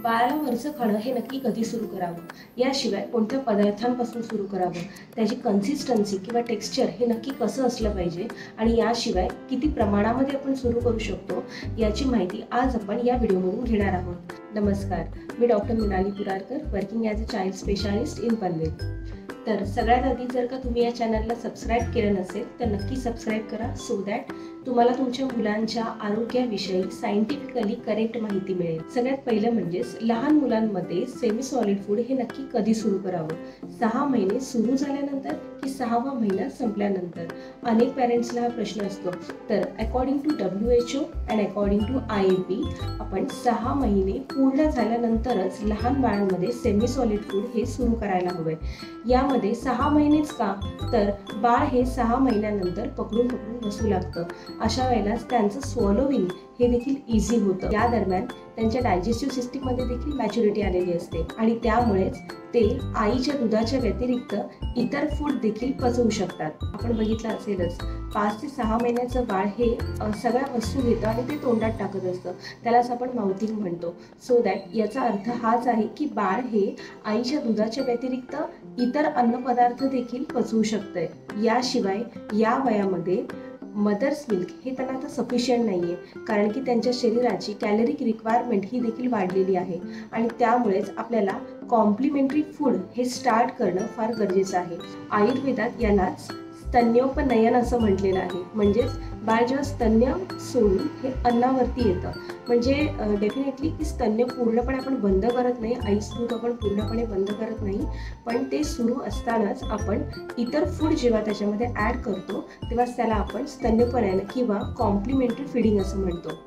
बाळाला वरचं खाणं हे नक्की कधी सुरू करावं, याशिवाय कोणत्या पदार्थांपासून सुरू करावं, त्याची कन्सिस्टन्सी किंवा टेक्स्चर हे नक्की कसं असलं पाहिजे आणि याशिवाय किती प्रमाणामध्ये आपण सुरू करू शकतो याची माहिती आज आपण या व्हिडिओमधून घेणार आहोत. नमस्कार, मी doctor Mrunali Purarkar, working as a child specialist in Panvel. तर सगळ्यात आधी जर का तुम्ही या चॅनलला सबस्क्राईब केलं नसेल तर नक्की सबस्क्राईब करा, सो दॅट तुम्हाला तुमच्या मुलांच्या आरोग्याविषयी सायंटिफिकली करेक्ट माहिती मिळेल. सगळ्यात पहिलं म्हणजेच लहान मुलांमध्ये सेमी सॉलिड फूड हे नक्की कधी सुरू करावं, 6 महिने सुरू झाल्यानंतर की 6वा महिना संपल्यानंतर. अनेक पॅरेंट्सला हा प्रश्न असतो. तर according to WHO and according to IAP आपण 6 महिने पूर्ण झाल्यानंतरच लहान बाळांमध्ये सेमी सॉलिड फूड हे सुरू करायला हवंय. यामध्ये 6 महिनेच का, तर बाळ हे 6 महिन्यानंतर पकडून बसू लागतं. अशा वेळेला त्यांचं स्वॉलोविंग हे देखील इझी होतं. या दरम्यान त्यांच्या डायजेस्टिव्ह सिस्टीममध्ये देखील मॅच्युरिटी आलेली असते आणि त्यामुळेच ते आईच्या दुधाच्या व्यतिरिक्त इतर फूड देखील पचवू शकतात. आपण बघितलं असेलच, 5 ते 6 महिन्याचं बाळ हे सगळ्या वस्तू घेतं आणि ते तोंडात टाकत असतं. त्यालाच आपण माउथिंग म्हणतो. सो दॅट याचा अर्थ हाच आहे की बाळ हे आईच्या दुधाच्या व्यतिरिक्त इतर अन्नपदार्थ देखील पचवू शकतंय. याशिवाय या वयामध्ये मदर्स मिल्क हे त्यांना आता सफिशियंट नाही आहे, कारण की त्यांच्या शरीराची कॅलरिक रिक्वायरमेंट ही देखील वाढलेली आहे आणि त्यामुळेच आपल्याला कॉम्प्लिमेंटरी फूड हे स्टार्ट करणं फार गरजेचं आहे. आयुर्वेदात यालाच स्तन्योपनयन असं म्हटलेलं आहे. म्हणजेच बाळ जेव्हा स्तन्य सोडून हे अन्नावरती येतं, म्हणजे डेफिनेटली की स्तन्य पूर्णपणे आपण बंद करत नाही, आईस दूध आपण पूर्णपणे बंद करत नाही, पण ते सुरू असतानाच आपण इतर फूड जेव्हा त्याच्यामध्ये ॲड करतो तेव्हाच त्याला आपण स्तन्यपनयन किंवा कॉम्प्लिमेंटरी फीडिंग असं म्हणतो.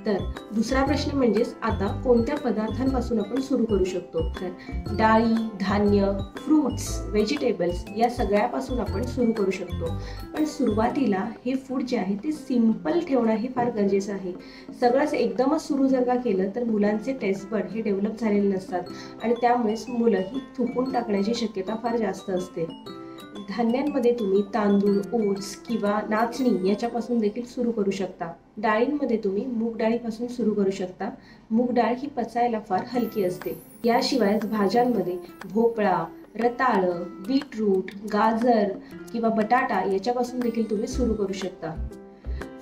तर दुसरा प्रश्न म्हणजेच आता कोणत्या पदार्थांपासून आपण सुरू करू शकतो. तर डाळी, धान्य, फ्रूट्स, व्हेजिटेबल्स या सगळ्यापासून आपण सुरू करू शकतो. पण सुरुवातीला हे फूड जे आहे ते सिम्पल ठेवणं हे फार गरजेचं आहे. सगळंच एकदमच सुरू जर का केलं तर मुलांचे टेस्ट बड हे डेव्हलप झालेले नसतात आणि त्यामुळेच मुलं ही थुकून टाकण्याची शक्यता फार जास्त असते. धान्यांमध्ये तुम्ही तांदूळ, ओट्स किंवा नाचणी याच्यापासून देखील सुरू करू शकता. डाळींमध्ये तुम्ही मूग डाळीपासून सुरू करू शकता. मूग डाळ ही पचायला फार हलकी असते. याशिवाय भाज्यांमध्ये भोपळा, रताळं, बीटरूट, गाजर किंवा बटाटा याच्यापासून देखील तुम्ही सुरू करू शकता.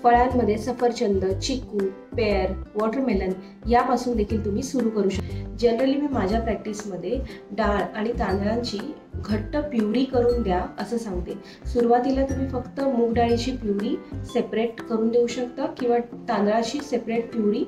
फळांमध्ये सफरचंद, चिकू, पेर, वॉटरमेलन यापासून देखील तुम्ही सुरू करू शकता. जनरली मी माझ्या प्रॅक्टिसमध्ये डाळ आणि तांदळांची घट्ट प्युरी करून द्या असं सांगते. सुरुवातीला तुम्ही फक्त मूग डाळीची प्युरी सेपरेट करून देऊ शकता किंवा तांदळाची सेपरेट प्युरी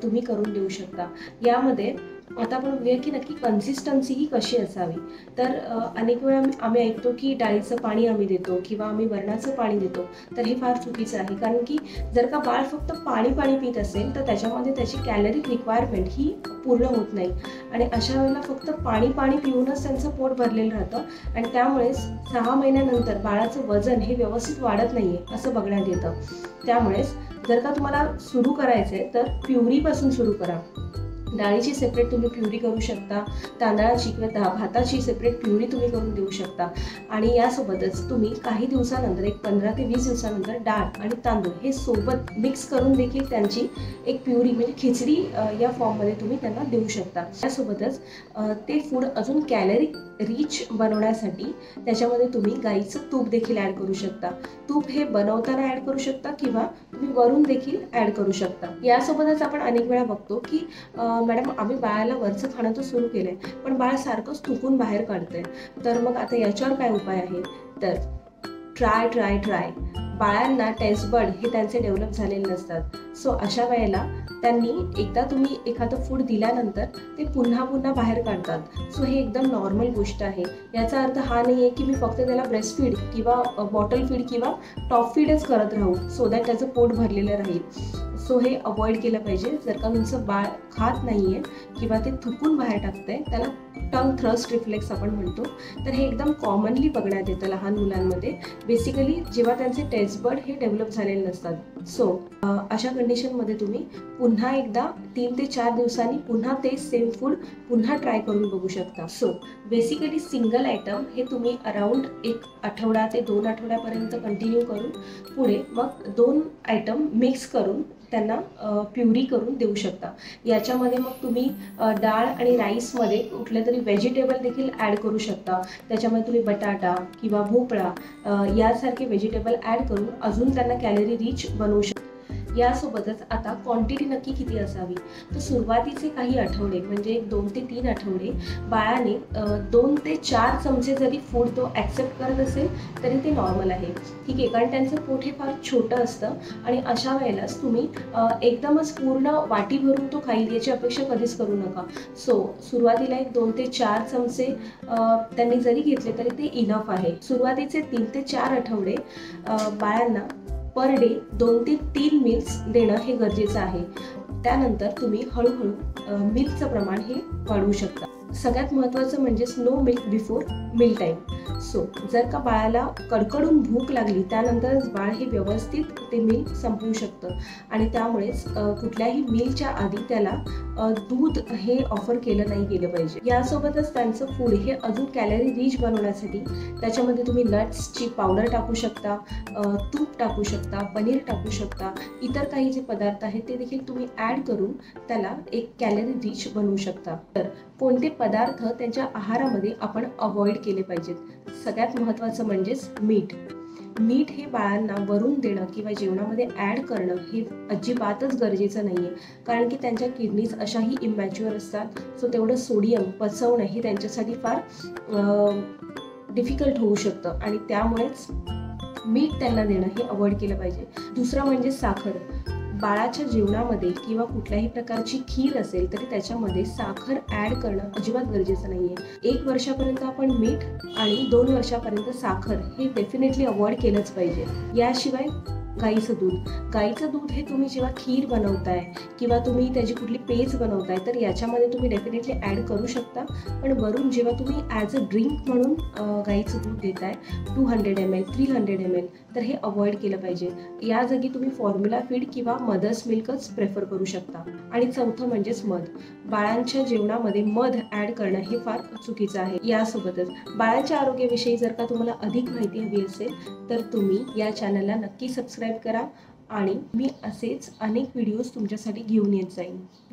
तुम्ही करून देऊ शकता. यामध्ये आता आपण बघूया की नक्की कन्सिस्टन्सी ही कशी असावी. तर अनेक वेळा आम्ही ऐकतो की डाळीचं पाणी आम्ही देतो किंवा आम्ही वरणाचं पाणी देतो, तर हे फार चुकीचं आहे. कारण की जर का बाळ फक्त पाणी पित असेल तर त्याच्यामध्ये त्याची कॅलरिक रिक्वायरमेंट ही पूर्ण होत नाही आणि अशा वेळेला फक्त पाणी पिऊनच त्यांचं पोट भरलेलं राहतं आणि त्यामुळेच 6 महिन्यानंतर बाळाचं वजन हे व्यवस्थित वाढत नाही आहे असं बघण्यात येतं. त्यामुळेच जर का तुम्हाला सुरू करायचं आहे तर प्युरीपासून सुरू करा. डाळीची सेपरेट तुम्ही प्युरी करू शकता, तांदळाची किंवा भाताची सेपरेट प्युरी तुम्ही करून देऊ शकता आणि यासोबतच तुम्ही काही दिवसानंतर, एक 15 ते 20 दिवसानंतर डाळ आणि तांदूळ हे सोबत मिक्स करून देखील त्यांची एक प्युरी म्हणजे खिचडी या फॉर्ममध्ये तुम्ही त्यांना देऊ शकता. त्यासोबतच ते फूड अजून कॅलरिक रिच बनवण्यासाठी त्याच्यामध्ये तुम्ही गाईचं तूप देखील ॲड करू शकता. तूप हे बनवताना ॲड करू शकता किंवा तुम्ही वरून देखील ॲड करू शकता. यासोबतच आपण अनेक वेळा बघतो की मॅडम आम्ही बाळाला वरचं खाणं तर सुरू केलं आहे, पण बाळ सारखंच थुकून बाहेर काढतंय, तर मग आता याच्यावर काय उपाय आहे. तर ट्राय. बाळांना टेस्ट बड हे त्यांचे डेव्हलप झालेले नसतात. सो अशा वेळेला त्यांनी एकदा तुम्ही एखादं फूड दिल्यानंतर ते पुन्हा बाहेर काढतात. सो हे एकदम नॉर्मल गोष्ट आहे. याचा अर्थ हा नाही आहे की मी फक्त त्याला ब्रेस्ट फीड किंवा बॉटल फीड किंवा टॉप फीडच करत राहू सो दॅट त्याचं पोट भरलेलं राहील. सो हे अवॉइड केलं पाहिजे. जर का तुमचं बाळ खात नाही आहे किंवा ते थुकून बाहेर टाकतंय, त्याला टंग थ्रस्ट रिफ्लेक्स आपण म्हणतो, तर हे एकदम कॉमनली बघण्यात येतं लहान मुलांमध्ये. बेसिकली जेव्हा त्यांचे टेस्ट बड हे डेव्हलप झालेले नसतात. सो अशा कंडिशनमध्ये तुम्ही पुन्हा एकदा 3 ते 4 दिवसांनी पुन्हा ते सेम फूड पुन्हा ट्राय करून बघू शकता. सो बेसिकली सिंगल आयटम हे तुम्ही अराउंड 1 आठवडा ते 2 आठवड्यापर्यंत कंटिन्यू करून पुढे मग 2 आयटम मिक्स करून त्यांना प्युरी करून देऊ शकता। याच्यामध्ये मग तुम्ही डाळ आणि राईसमध्ये कुठले तरी व्हेजिटेबल देखील ॲड करू शकता। त्याच्यामध्ये तुम्ही बटाटा किंवा भोपळा यासारखे व्हेजिटेबल ॲड करून अजून त्यांना कॅलरी रिच बनवू शकता। यासोबतच आता क्वांटिटी नक्की किती असावी, तर सुरुवातीचे काही आठवडे म्हणजे 2 ते 3 आठवडे बाळाने 2 ते 4 चमचे जरी फूड तो ॲक्सेप्ट करत असेल तरी ते नॉर्मल आहे, ठीक आहे। कारण त्यांचं पोट हे फार छोटं असतं आणि अशा वेळेलाच तुम्ही एकदमच पूर्ण वाटी भरून तो खाईल याची अपेक्षा कधीच करू नका। सुरुवातीला एक 2 ते 4 चमचे त्यांनी जरी घेतले तरी ते इनफ आहे। सुरुवातीचे 3 ते 4 आठवडे बाळांना पर डे 2 ते 3 मिल्क्स देणं हे गरजेचं आहे। त्यानंतर तुम्ही हळूहळू मिल्कचं प्रमाण हे वाढवू शकता। सगळ्यात महत्त्वाचं म्हणजे no milk before meal time. जर का बाळाला कडकडून भूक लागली त्यानंतरच बाळ हे व्यवस्थित ते मिल्क संपवू शकतं आणि त्यामुळेच कुठल्याही मीलच्या आधी त्याला दूध हे ऑफर केलं नाही गेलं पाहिजे। यासोबतच त्यांचं फूड हे अजून कॅलरी रिच बनवण्यासाठी त्याच्यामध्ये तुम्ही नट्सची पावडर टाकू शकता, तूप टाकू शकता, पनीर टाकू शकता, इतर काही जे पदार्थ आहेत ते देखील तुम्ही ॲड करून त्याला एक कॅलरी रिच बनवू शकता। तर कोणते पदार्थ त्यांच्या आहारामध्ये आपण अवॉइड केले पाहिजेत, सगळ्यात महत्त्वाचं म्हणजेच मीठ हे बाळांना वरून देणं किंवा जेवणामध्ये ॲड करणं हे अजिबातच गरजेचं नाही आहे। कारण की त्यांच्या किडनीज अशाही इमॅच्युअर असतात, सो तेवढं सोडियम पचवणं हे त्यांच्यासाठी फार डिफिकल्ट होऊ शकतं आणि त्यामुळेच मीठ त्यांना देणं हे अवॉइड केलं पाहिजे। दुसरं म्हणजे साखर। बाळाच्या जेवणामध्ये किंवा कुठल्याही प्रकारची खीर असेल तरी त्याच्यामध्ये साखर ॲड करणं अजिबात गरजेचं नाही आहे। 1 वर्षापर्यंत आपण मीठ आणि 2 वर्षापर्यंत साखर हे डेफिनेटली अवॉइड केलंच पाहिजे। याशिवाय गाईचं दूध हे तुम्ही जेव्हा खीर बनवताय किंवा तुम्ही त्याची कुठली पेज बनवताय तर याच्यामध्ये तुम्ही डेफिनेटली ॲड करू शकता, पण वरून जेव्हा तुम्ही ॲज अ ड्रिंक म्हणून गाईचं दूध देताय 200 ml 300 ml तर हे अवॉइड केलं पाहिजे। या जागी तुम्ही फॉर्म्युला फीड किंवा मदर्स मिल्कच प्रेफर करू शकता। आणि चौथं म्हणजेच मध। बाळांच्या जेवणामध्ये मध ॲड करणं हे फार चुकीचं आहे। यासोबतच बाळाच्या आरोग्याविषयी जर का तुम्हाला अधिक माहिती हवी असेल तर तुम्ही या चॅनलला नक्की सबस्क्राईब करा आणि मी असेच अनेक व्हिडिओज तुमच्यासाठी घेऊन येत जाईन।